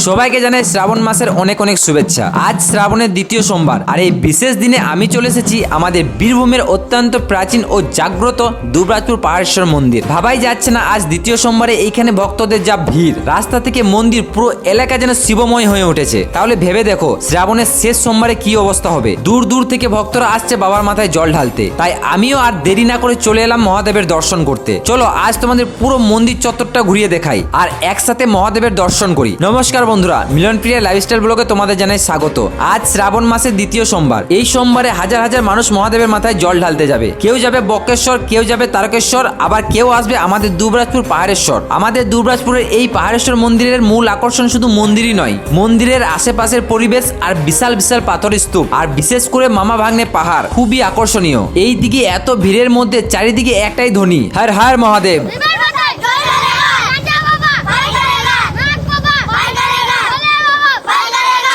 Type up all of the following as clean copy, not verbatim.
সবাইকে জানাই শ্রাবণ মাসের অনেক অনেক শুভেচ্ছা। আজ শ্রাবণের দ্বিতীয় সোমবার, আর এই বিশেষ দিনে আমি চলে এসেছি আমাদের বীরভূমের অত্যন্ত প্রাচীন ও জাগ্রত দুবরাজপুর পাহাড়েশ্বর মন্দির। ভাবাই যাচ্ছে না আজ দ্বিতীয় সোমবারে এইখানে ভক্তদের যা ভিড়, রাস্তা থেকে মন্দির পুরো এলাকা যেন শিবময় হয়ে উঠেছে। তাহলে ভেবে দেখো শ্রাবণের শেষ সোমবারে কি অবস্থা হবে। দূর দূর থেকে ভক্তরা আসছে বাবার মাথায় জল ঢালতে, তাই আমিও আর দেরি না করে চলে এলাম মহাদেবের দর্শন করতে। চলো আজ তোমাদের পুরো মন্দির চত্বরটা ঘুরিয়ে দেখাই আর একসাথে মহাদেবের দর্শন করি। নমস্কার বন্ধুরা, মিলনপ্রিয়া লাইফস্টাইল ব্লগে তোমাদের জানাই স্বাগত। আজ শ্রাবণ মাসের দ্বিতীয় সোমবার। এই সোমবারে হাজার হাজার মানুষ মহাদেবের মাথায় জল ঢালতে যাবে। কেউ যাবে বক্রেশ্বর, কেউ যাবে তারকেশ্বর, আবার কেউ আসবে আমাদের দুবরাজপুর পাহাড়েশ্বর। আমাদের দুবরাজপুরের এই পাহাড়েশ্বর মন্দিরের মূল আকর্ষণ শুধু মন্দিরই নয়, মন্দিরের আশেপাশের পরিবেশ আর বিশাল বিশাল পাথরের স্তূপ, আর বিশেষ করে মামা ভাগ্নে পাহাড় খুবই আকর্ষণীয়। এই দিকে এত ভিড়ের মধ্যে চারিদিকে একটাই ধ্বনি, হর হর মহাদেব।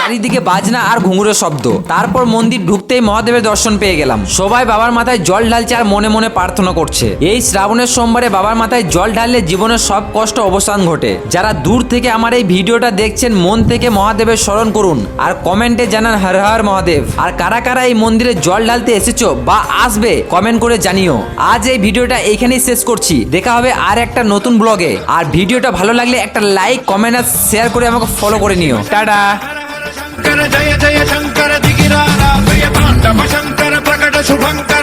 চারিদিকে বাজনা আর ঘুঙুরের শব্দ। তারপর মন্দির ঢুকতেই মহাদেবের দর্শন পেয়ে গেলাম। সবাই বাবার মাথায় জল ঢালছে আর মনে মনে প্রার্থনা করছে। এই শ্রাবণের সোমবারে বাবার মাথায় জল ঢাললে জীবনের সব কষ্ট অবসান ঘটে। যারা দূর থেকে আমার এই ভিডিওটা দেখছেন, মন থেকে মহাদেবের স্মরণ করুন আর কমেন্টে জানান হর হর মহাদেব। আর কারা কারা এই মন্দিরে জল ঢালতে এসেছো বা আসবে কমেন্ট করে জানিও। আজ এই ভিডিওটা এইখানেই শেষ করছি। দেখা হবে আর একটা নতুন ব্লগে। আর ভিডিওটা ভালো লাগলে একটা লাইক, কমেন্ট আর শেয়ার করে আমাকে ফলো করে নিও। টাটা। शंकर जय जय शंकर दिगिरारा प्रिय तांडव शंकर प्रकट शुभंकर